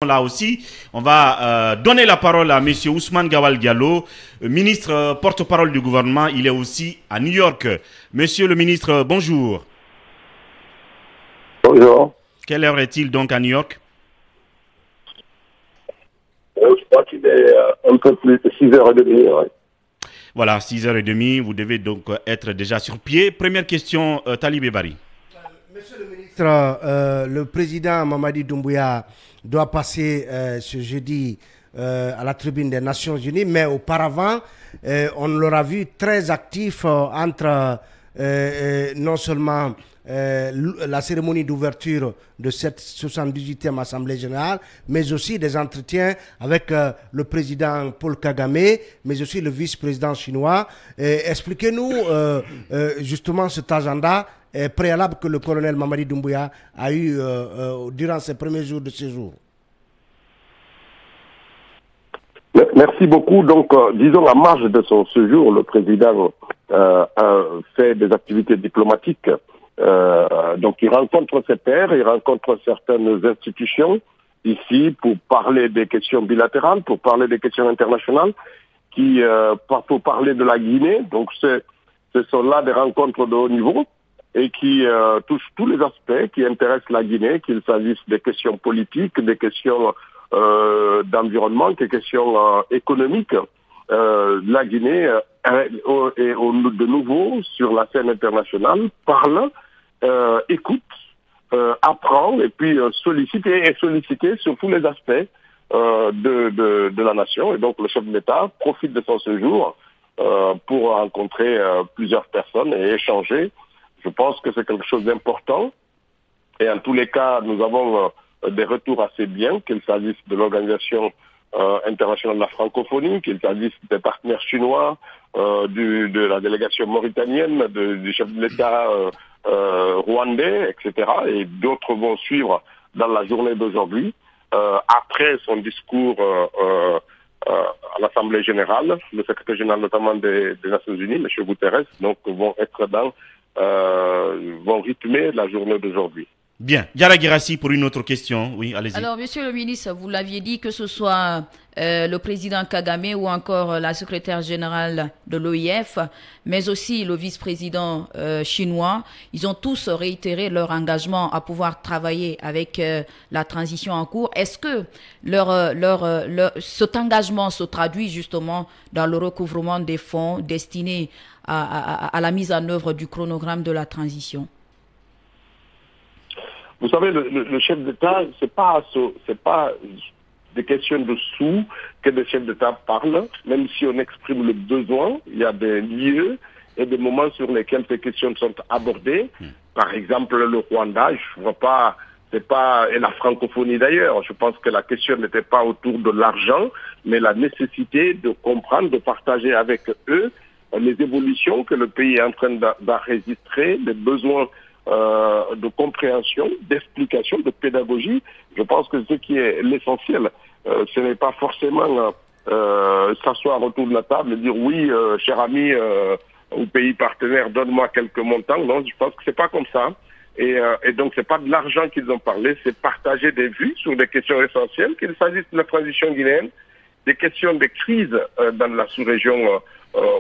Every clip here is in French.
Là aussi, on va donner la parole à M. Ousmane Gawal Diallo, ministre porte-parole du gouvernement. Il est aussi à New York. Monsieur le ministre, bonjour. Bonjour. Quelle heure est-il donc à New York? Je crois qu'il est un peu plus de 6h30. Ouais. Voilà, 6h30. Vous devez donc être déjà sur pied. Première question, Talibé Bari. Monsieur le ministre, le président Mamadi Doumbouya doit passer ce jeudi à la tribune des Nations Unies, mais auparavant, on l'aura vu très actif entre non seulement la cérémonie d'ouverture de cette 78e Assemblée générale, mais aussi des entretiens avec le président Paul Kagame, mais aussi le vice-président chinois. Expliquez-nous justement cet agenda préalable que le colonel Mamadi Doumbouya a eu durant ses premiers jours de séjour. Merci beaucoup. Donc, disons, à marge de son séjour, le président fait des activités diplomatiques. Donc, il rencontre ses pairs, il rencontre certaines institutions ici pour parler des questions bilatérales, pour parler des questions internationales, pour parler de la Guinée. Donc, ce sont là des rencontres de haut niveau et qui touchent tous les aspects qui intéressent la Guinée, qu'il s'agisse des questions politiques, des questions d'environnement, des questions économiques. La Guinée est de nouveau sur la scène internationale, parle, écoute, apprend et puis sollicité sur tous les aspects de la nation. Et donc le chef de l'État profite de son séjour pour rencontrer plusieurs personnes et échanger. Je pense que c'est quelque chose d'important. Et en tous les cas, nous avons des retours assez bien, qu'il s'agisse de l'Organisation internationale de la francophonie, qu'il s'agisse des partenaires chinois, de la délégation mauritanienne, du chef de l'État rwandais, etc. Et d'autres vont suivre dans la journée d'aujourd'hui. Après son discours à l'Assemblée générale, le secrétaire général notamment des Nations Unies, M. Guterres, donc vont rythmer la journée d'aujourd'hui. Bien. Yara Girassi pour une autre question. Oui, allez-y. Alors, monsieur le ministre, vous l'aviez dit, que ce soit le président Kagame ou encore la secrétaire générale de l'OIF, mais aussi le vice-président chinois, ils ont tous réitéré leur engagement à pouvoir travailler avec la transition en cours. Est-ce que cet engagement se traduit justement dans le recouvrement des fonds destinés à la mise en œuvre du chronogramme de la transition? Vous savez, le chef d'État, c'est pas des questions de sous que le chef d'État parle, même si on exprime le besoin, il y a des lieux et des moments sur lesquels ces questions sont abordées. Par exemple, le Rwanda, je vois pas, et la francophonie d'ailleurs, je pense que la question n'était pas autour de l'argent, mais la nécessité de comprendre, de partager avec eux les évolutions que le pays est en train d'enregistrer, les besoins de compréhension, d'explication, de pédagogie. Je pense que ce qui est l'essentiel, ce n'est pas forcément s'asseoir autour de la table et dire oui, cher ami ou pays partenaire, donne-moi quelques montants. Non, je pense que c'est pas comme ça. Et donc c'est pas de l'argent qu'ils ont parlé, c'est partager des vues sur des questions essentielles, qu'il s'agisse de la transition guinéenne, des questions de crise dans la sous-région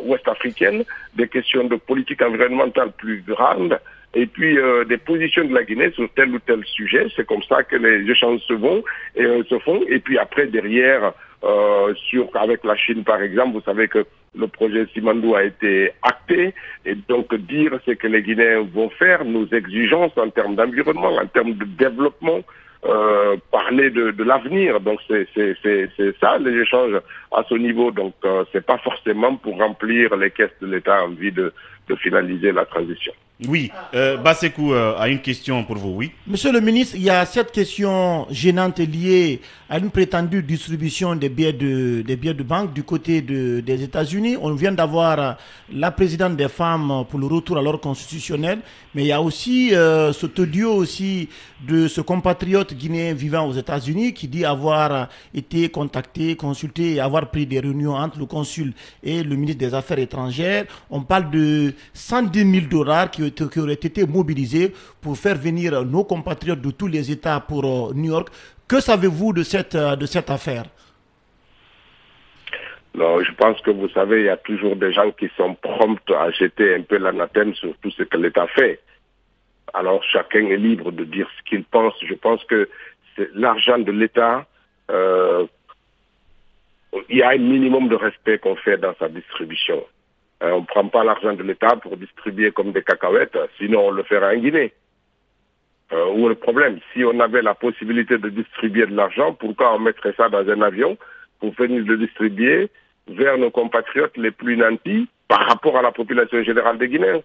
ouest africaine, des questions de politique environnementale plus grandes, et puis des positions de la Guinée sur tel ou tel sujet. C'est comme ça que les échanges se font. Et puis après, derrière, avec la Chine, par exemple, vous savez que le projet Simandou a été acté. Et donc, dire ce que les Guinéens vont faire, nos exigences en termes d'environnement, en termes de développement, parler de l'avenir. Donc, c'est ça, les échanges à ce niveau. Donc, c'est pas forcément pour remplir les caisses de l'État en vue de finaliser la transition. Oui, Bassekou a une question pour vous, oui. Monsieur le ministre, il y a cette question gênante liée à une prétendue distribution des billets de banque du côté des États-Unis. On vient d'avoir la présidente des femmes pour le retour à l'ordre constitutionnel, mais il y a aussi cet audio aussi de ce compatriote guinéen vivant aux États-Unis qui dit avoir été contacté, consulté et avoir pris des réunions entre le consul et le ministre des Affaires étrangères. On parle de 110 000 $ qui auraient été mobilisés pour faire venir nos compatriotes de tous les États pour New York. Que savez-vous de cette affaire? Non, je pense que vous savez, il y a toujours des gens qui sont prompts à jeter un peu l'anathème sur tout ce que l'État fait. Alors chacun est libre de dire ce qu'il pense. Je pense que c'est l'argent de l'État, il y a un minimum de respect qu'on fait dans sa distribution. On ne prend pas l'argent de l'État pour distribuer comme des cacahuètes, sinon on le fera en Guinée. Où est le problème? Si on avait la possibilité de distribuer de l'argent, pourquoi on mettrait ça dans un avion pour venir le distribuer vers nos compatriotes les plus nantis par rapport à la population générale des Guinéens?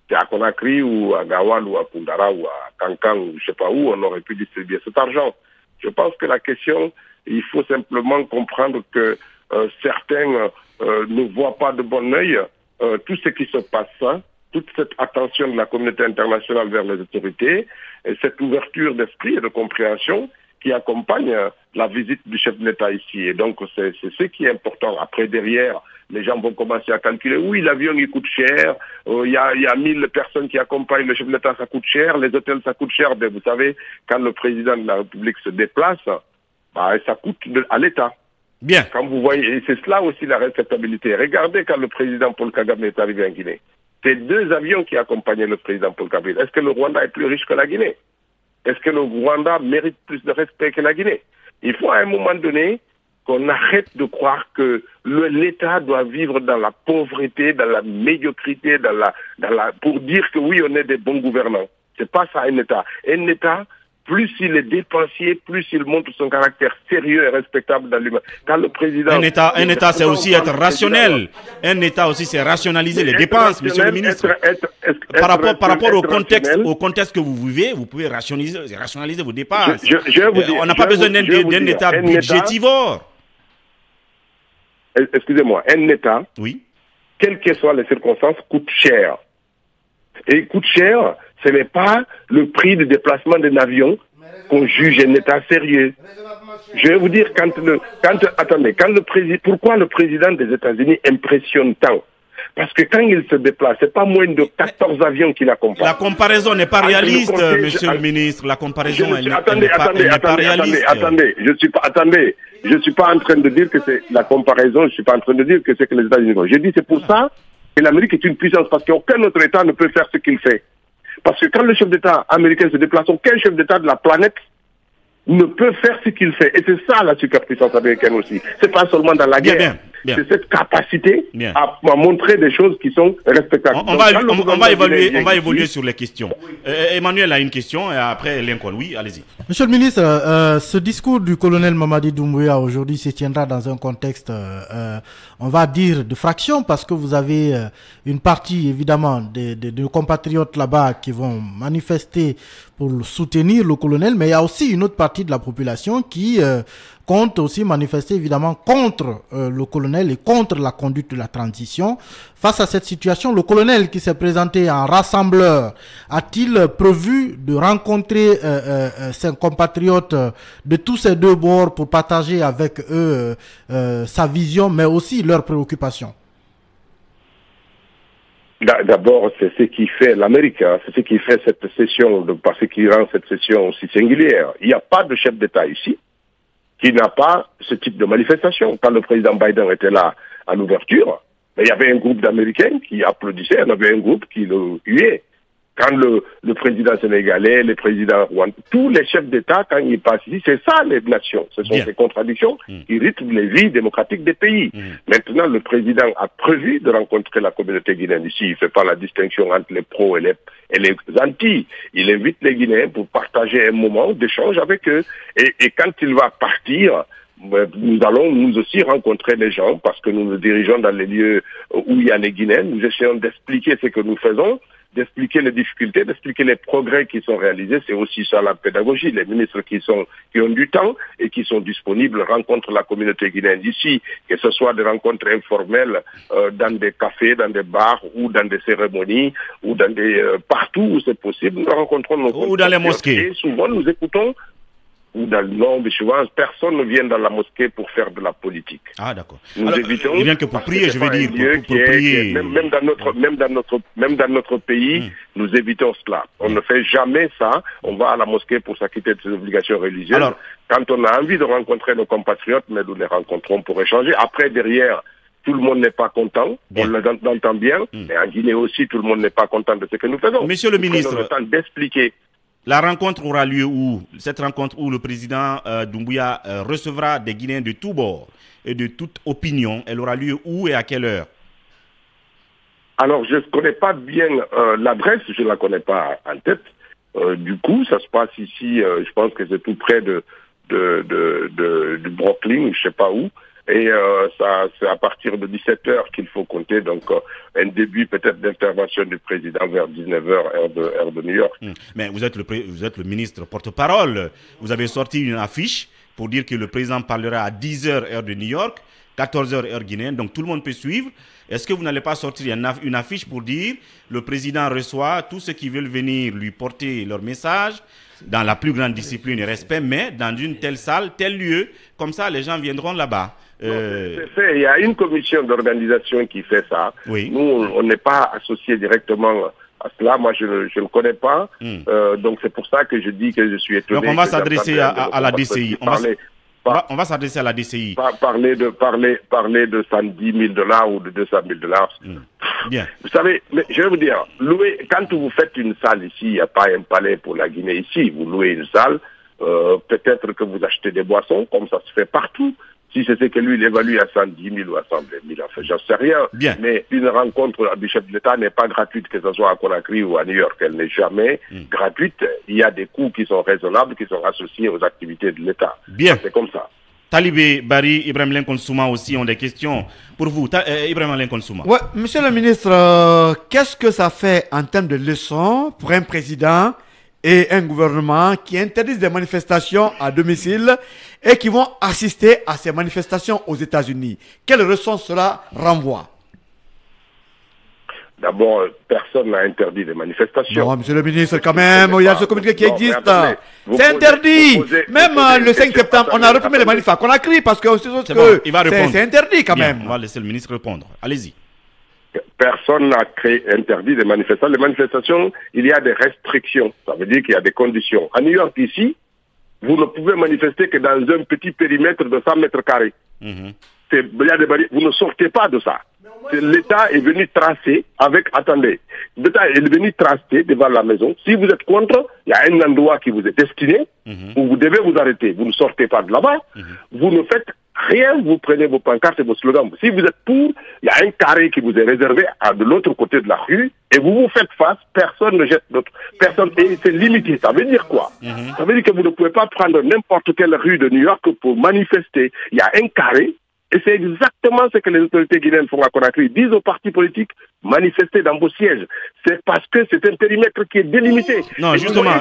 C'est à Conakry ou à Gawal ou à Koundara ou à Kankan ou je ne sais pas où on aurait pu distribuer cet argent. Je pense que la question, il faut simplement comprendre que certains ne voient pas de bon œil tout ce qui se passe, hein, toute cette attention de la communauté internationale vers les autorités et cette ouverture d'esprit et de compréhension qui accompagne la visite du chef de l'État ici. Et donc, c'est ce qui est important. Après, derrière, les gens vont commencer à calculer, oui, l'avion, il coûte cher, il y a 1000 personnes qui accompagnent le chef de l'État, ça coûte cher, les hôtels, ça coûte cher. Mais vous savez, quand le président de la République se déplace, bah, ça coûte à l'État. Bien. Quand vous voyez, c'est cela aussi la respectabilité. Regardez quand le président Paul Kagame est arrivé en Guinée. C'est 2 avions qui accompagnaient le président Paul Kagame. Est-ce que le Rwanda est plus riche que la Guinée? Est-ce que le Rwanda mérite plus de respect que la Guinée? Il faut à un moment donné qu'on arrête de croire que l'État doit vivre dans la pauvreté, dans la médiocrité, pour dire que oui, on est des bons gouvernants. C'est pas ça un État. Un État, plus il est dépensier, plus il montre son caractère sérieux et respectable dans l'humain. Quand le président... Un État, c'est aussi être rationnel. Un État aussi, c'est rationaliser les dépenses, monsieur le ministre. Par rapport au contexte que vous vivez, vous pouvez rationaliser vos dépenses. On n'a pas besoin d'un État budgétivore. Excusez-moi, un État, oui, quelles que soient les circonstances, coûte cher. Et coûte cher, ce n'est pas le prix de déplacement d'un avion qu'on juge un État sérieux. Je vais vous dire, pourquoi le président des États-Unis impressionne tant? Parce que quand il se déplace, c'est pas moins de 14 avions qui l'accompagnent. La comparaison n'est pas réaliste, monsieur le ministre. La comparaison n'est pas réaliste. Attendez, je suis pas en train de dire que c'est la comparaison, je suis pas en train de dire que c'est que les États-Unis font. Je dis c'est pour ça que l'Amérique est une puissance, parce qu'aucun autre État ne peut faire ce qu'il fait. Parce que quand le chef d'État américain se déplace, aucun chef d'État de la planète ne peut faire ce qu'il fait. Et c'est ça la superpuissance américaine aussi. C'est pas seulement dans la guerre. C'est cette capacité à montrer des choses qui sont respectables. On va évoluer sur les questions. Emmanuel a une question et après Lincoln. Oui, allez-y. Monsieur le ministre, ce discours du colonel Mamadi Doumbouya aujourd'hui se tiendra dans un contexte, on va dire, de fraction, parce que vous avez une partie, évidemment, de compatriotes là-bas qui vont manifester pour soutenir le colonel, mais il y a aussi une autre partie de la population qui compte aussi manifester évidemment contre le colonel et contre la conduite de la transition. Face à cette situation, le colonel qui s'est présenté en rassembleur a-t-il prévu de rencontrer ses compatriotes de tous ces deux bords pour partager avec eux sa vision, mais aussi leurs préoccupations? D'abord, c'est ce qui fait l'Amérique, hein, c'est ce qui fait cette session, parce qui rend cette session aussi singulière. Il n'y a pas de chef d'État ici qui n'a pas ce type de manifestation. Quand le président Biden était là à l'ouverture, il y avait un groupe d'Américains qui applaudissaient, il y en avait un groupe qui le huait. Quand le président sénégalais, les présidents rwandais, tous les chefs d'État, quand ils passent ici, c'est ça les nations. Ce sont ces contradictions qui rythment les vies démocratiques des pays. Maintenant, le président a prévu de rencontrer la communauté guinéenne ici. Il ne fait pas la distinction entre les pros et les anti. Il invite les Guinéens pour partager un moment d'échange avec eux. Et quand il va partir, nous allons nous aussi rencontrer les gens parce que nous nous dirigeons dans les lieux où il y a les Guinéens. Nous essayons d'expliquer ce que nous faisons, d'expliquer les difficultés, d'expliquer les progrès qui sont réalisés. C'est aussi ça la pédagogie. Les ministres qui ont du temps et qui sont disponibles rencontrent la communauté guinéenne ici, que ce soit des rencontres informelles dans des cafés, dans des bars ou dans des cérémonies ou dans partout où c'est possible. Nous rencontrons nos ou dans les mosquées. Et souvent nous écoutons ou dans le nom de souvent, personne ne vient dans la mosquée pour faire de la politique. Ah, d'accord. Nous évitons. Il vient que pour prier, je veux dire, pour prier. Même dans notre pays, nous évitons cela. On ne fait jamais ça. On va à la mosquée pour s'acquitter de ses obligations religieuses. Alors, quand on a envie de rencontrer nos compatriotes, mais nous les rencontrons pour échanger. Après, derrière, tout le monde n'est pas content. Bien. On l'entend bien. Mais en Guinée aussi, tout le monde n'est pas content de ce que nous faisons. Monsieur le ministre, le temps d'expliquer. La rencontre aura lieu où? Cette rencontre où le président Doumbouya recevra des Guinéens de tous bords et de toute opinion, elle aura lieu où et à quelle heure? Alors, je ne connais pas bien l'adresse, je ne la connais pas en tête. Du coup, ça se passe ici, je pense que c'est tout près de Brooklyn, je ne sais pas où. Et c'est à partir de 17h qu'il faut compter, donc un début peut-être d'intervention du président vers 19h, heure de New York. Mais vous êtes le ministre porte-parole. Vous avez sorti une affiche pour dire que le président parlera à 10h, heure de New York, 14h, heure guinéenne, donc tout le monde peut suivre. Est-ce que vous n'allez pas sortir une affiche pour dire le président reçoit tous ceux qui veulent venir lui porter leur message dans la plus grande discipline et respect, mais dans une telle salle, tel lieu, comme ça les gens viendront là-bas. C'est fait. Il y a une commission d'organisation qui fait ça. Oui. Nous, on n'est pas associés directement à cela. Moi, je ne connais pas. Donc, c'est pour ça que je dis que je suis étonné. Donc, on va s'adresser à la DCI. On va s'adresser à la DCI. Parler de $110 000 ou de $200 000. Bien. Vous savez, mais je vais vous dire, quand vous faites une salle ici, il n'y a pas un palais pour la Guinée ici. Vous louez une salle, peut-être que vous achetez des boissons, comme ça se fait partout. Si c'est ce que lui, il évalue à 110 000 ou à 120 000, enfin, j'en sais rien. Bien. Mais une rencontre du chef de l'État n'est pas gratuite, que ce soit à Conakry ou à New York. Elle n'est jamais gratuite. Il y a des coûts qui sont raisonnables, qui sont associés aux activités de l'État. Bien. C'est comme ça. Talibé, Barry, Ibrahim Lincoln Souma aussi ont des questions pour vous. Ibrahim Lincoln Souma. Ouais, monsieur le ministre, qu'est-ce que ça fait en termes de leçons pour un président et un gouvernement qui interdisent des manifestations à domicile et qui vont assister à ces manifestations aux États-Unis? Quelle leçon cela renvoie? D'abord, personne n'a interdit les manifestations. Non, monsieur le ministre, quand même, il y a ce communiqué qui existe. C'est interdit. Même le 5 septembre, on a réprimé les manifs à Conakry parce que c'est interdit quand même. On va laisser le ministre répondre. Allez-y. Personne n'a interdit les manifestations. Les manifestations, il y a des restrictions. Ça veut dire qu'il y a des conditions. À New York, ici, vous ne pouvez manifester que dans un petit périmètre de 100 mètres carrés. Vous ne sortez pas de ça. L'État est venu tracer avec... Attendez. L'État est venu tracer devant la maison. Si vous êtes contre, il y a un endroit qui vous est destiné où vous devez vous arrêter. Vous ne sortez pas de là-bas. Vous ne faites rien. Vous prenez vos pancartes et vos slogans. Si vous êtes pour, il y a un carré qui vous est réservé de l'autre côté de la rue et vous vous faites face. Personne ne jette d'autre. Personne. Et c'est limité. Ça veut dire quoi? Ça veut dire que vous ne pouvez pas prendre n'importe quelle rue de New York pour manifester. Il y a un carré. Et c'est exactement ce que les autorités guinéennes font à Conakry. Ils disent aux partis politiques, manifestez dans vos sièges. C'est parce que c'est un périmètre qui est délimité. Non, justement.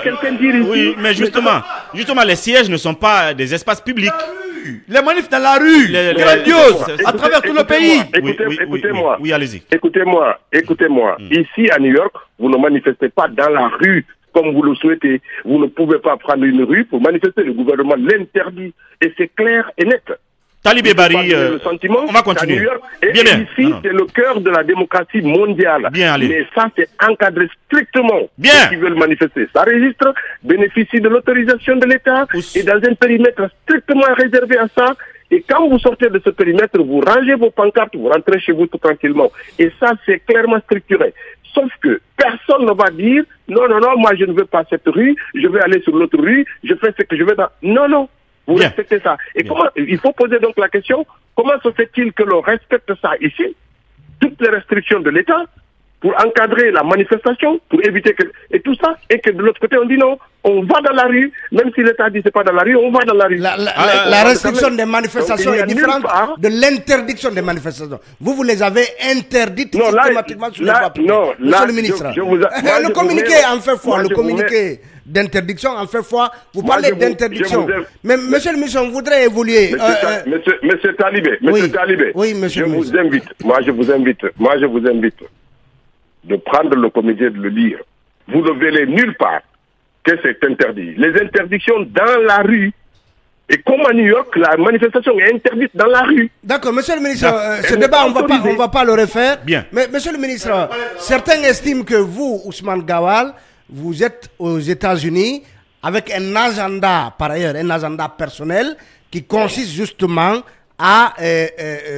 Oui, mais justement, les sièges ne sont pas des espaces publics. Les manifs dans la rue, grandioses, à travers tout le pays. Écoutez-moi. Oui, allez-y. Écoutez-moi. Ici, à New York, vous ne manifestez pas dans la rue comme vous le souhaitez. Vous ne pouvez pas prendre une rue pour manifester. Le gouvernement l'interdit. Et c'est clair et net. Talibé Barry, on va continuer. Bien, ici, c'est le cœur de la démocratie mondiale. Bien, mais ça, c'est encadré strictement. Bien. Ceux qui veulent manifester. Ça registre, bénéficie de l'autorisation de l'État et dans un périmètre strictement réservé à ça. Et quand vous sortez de ce périmètre, vous rangez vos pancartes, vous rentrez chez vous tout tranquillement. Et ça, c'est clairement structuré. Sauf que personne ne va dire, non, moi je ne veux pas cette rue, je vais aller sur l'autre rue, je fais ce que je veux. Non. Vous respectez ça. Et comment, il faut poser donc la question, comment se fait-il que l'on respecte ça ici, toutes les restrictions de l'État, pour encadrer la manifestation, pour éviter que... Et tout ça, et que de l'autre côté, on dit non, on va dans la rue, même si l'État dit c'est pas dans la rue, on va dans la rue. La restriction des manifestations est différente de l'interdiction des manifestations. Vous les avez interdites systématiquement sur les voies publiques. Non, Monsieur le ministre. Le communiqué en fait foi, le communiqué d'interdiction en fait foi. Vous parlez d'interdiction. Mais monsieur le ministre, on voudrait évoluer. Monsieur Talibé, oui, monsieur le ministre. Je vous invite de prendre le communiqué, de le lire. Vous ne verrez nulle part que c'est interdit. Les interdictions dans la rue Et comme à New York, la manifestation est interdite dans la rue. D'accord, monsieur le ministre, ce débat, on ne va pas le refaire. Bien. Mais monsieur le ministre, certains estiment que vous, Ousmane Gawal, vous êtes aux États-Unis avec un agenda, par ailleurs, un agenda personnel qui consiste justement à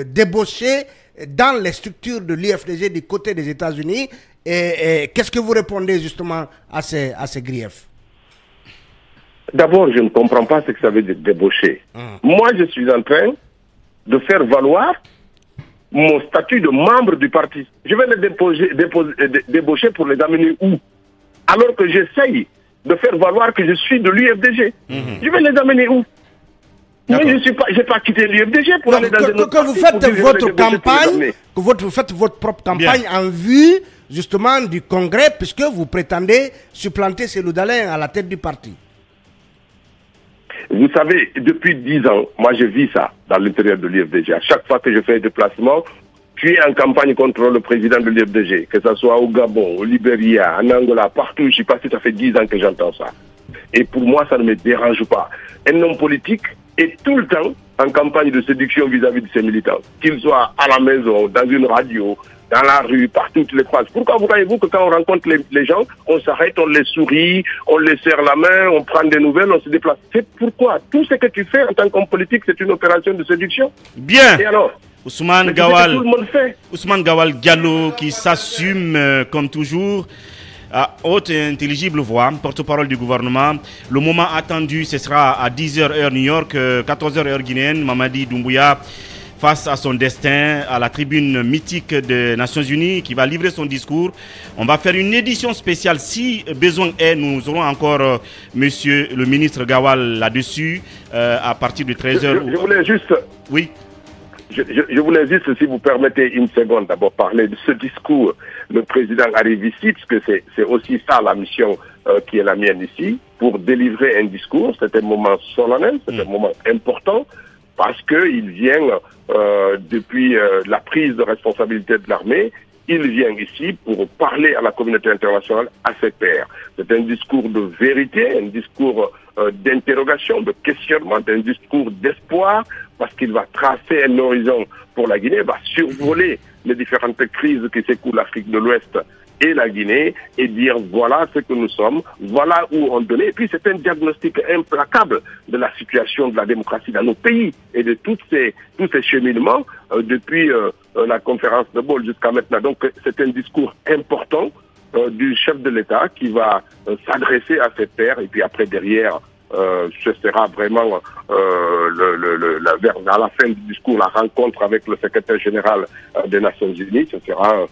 débaucher dans les structures de l'UFDG du côté des États-Unis. Et qu'est-ce que vous répondez justement à ces griefs? D'abord, je ne comprends pas ce que ça veut dire débaucher. Moi, je suis en train de faire valoir mon statut de membre du parti. Je vais les débaucher pour les amener où? Alors que j'essaye de faire valoir que je suis de l'UFDG. Je vais les amener où? Moi, je n'ai pas quitté l'UFDG pour aller dans une autre que vous faites votre campagne, que vous faites votre propre campagne en vue justement du congrès, puisque vous prétendez supplanter Cellou Dalein à la tête du parti. Vous savez, depuis 10 ans, moi je vis ça dans l'intérieur de l'UFDG. À chaque fois que je fais un déplacement, je suis en campagne contre le président de l'UFDG, que ce soit au Gabon, au Libéria, en Angola, partout. Je suis passé, ça fait 10 ans que j'entends ça. Et pour moi, ça ne me dérange pas. Un homme politique est tout le temps en campagne de séduction vis-à-vis de ses militants. Qu'il soit à la maison, dans une radio, dans la rue, partout, les phrases. Pourquoi vous voyez-vous que quand on rencontre les gens, on s'arrête, on les sourit, on les serre la main, on prend des nouvelles, on se déplace? C'est pourquoi tout ce que tu fais en tant qu'homme politique, c'est une opération de séduction. Bien. Et alors, Ousmane Gawal, tout le monde fait. Ousmane Gawal Diallo qui s'assume comme toujours à haute et intelligible voix, porte-parole du gouvernement. Le moment attendu, ce sera à 10h heure New York, 14h heure guinéenne. Mamadi Doumbouya face à son destin, à la tribune mythique des Nations Unies, qui va livrer son discours. On va faire une édition spéciale. Si besoin est, nous aurons encore monsieur le ministre Gawal là-dessus, à partir de 13h. Je voulais juste... Oui. Je voulais juste, si vous permettez une seconde, d'abord parler de ce discours. Le président arrive ici, parce que c'est aussi ça la mission qui est la mienne ici, pour délivrer un discours. C'est un moment solennel, c'est un moment important, parce qu'il vient, depuis la prise de responsabilité de l'armée, il vient ici pour parler à la communauté internationale, à ses pairs. C'est un discours de vérité, un discours d'interrogation, de questionnement, un discours d'espoir, parce qu'il va tracer un horizon pour la Guinée, va survoler les différentes crises qui secouent l'Afrique de l'Ouest et la Guinée, et dire voilà ce que nous sommes, voilà où on donnait. Et puis c'est un diagnostic implacable de la situation de la démocratie dans nos pays et de tous ces cheminements depuis la conférence de Bâle jusqu'à maintenant. Donc c'est un discours important du chef de l'État qui va s'adresser à ses pairs, et puis après derrière ce sera vraiment à la fin du discours la rencontre avec le secrétaire général des Nations Unies. Ce sera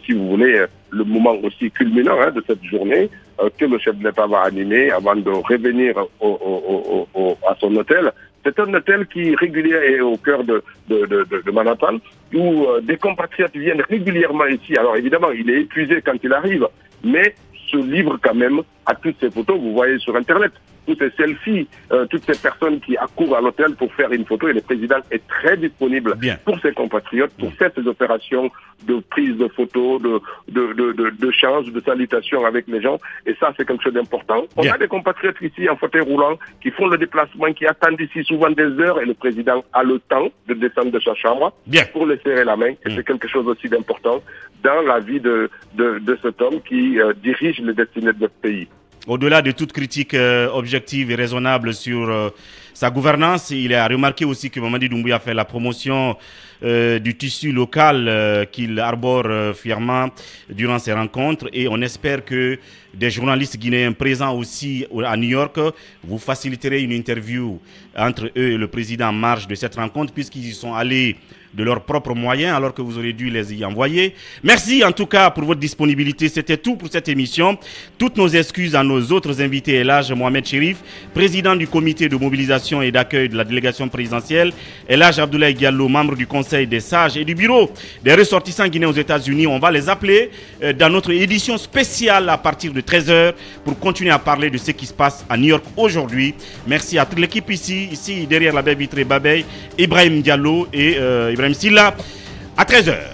si vous voulez, le moment aussi culminant de cette journée que le chef de l'État va animer avant de revenir à son hôtel. C'est un hôtel qui régulièrement est au cœur de Manhattan, où des compatriotes viennent régulièrement ici. Alors évidemment, il est épuisé quand il arrive, mais se livre quand même à toutes ces photos. Vous voyez sur Internet, tous ces selfies, toutes ces personnes qui accourent à l'hôtel pour faire une photo, et le président est très disponible pour ses compatriotes, pour faire ces opérations de prise de photos, de change, de salutation avec les gens, et ça c'est quelque chose d'important. On a des compatriotes ici en fauteuil roulant qui font le déplacement, qui attendent ici souvent des heures, et le président a le temps de descendre de sa chambre pour les serrer la main, et c'est quelque chose aussi d'important dans la vie de cet homme qui dirige les destinées de notre pays. Au-delà de toute critique objective et raisonnable sur sa gouvernance, il a remarqué aussi que Mamadi Doumbouya a fait la promotion du tissu local qu'il arbore fièrement durant ses rencontres, et on espère que des journalistes guinéens présents aussi à New York vous faciliterez une interview entre eux et le président en marge de cette rencontre, puisqu'ils y sont allés de leurs propres moyens alors que vous aurez dû les y envoyer. Merci en tout cas pour votre disponibilité. C'était tout pour cette émission. Toutes nos excuses à nos autres invités. Elhadj Mohamed Chérif, président du comité de mobilisation et d'accueil de la délégation présidentielle. Elhadj Abdoulaye Diallo, membre du conseil des sages et du bureau des ressortissants guinéens aux États-Unis. On va les appeler dans notre édition spéciale à partir de 13h pour continuer à parler de ce qui se passe à New York aujourd'hui. Merci à toute l'équipe ici derrière la baie vitrée Babey, Ibrahim Diallo et Ibrahim Silla, à 13h.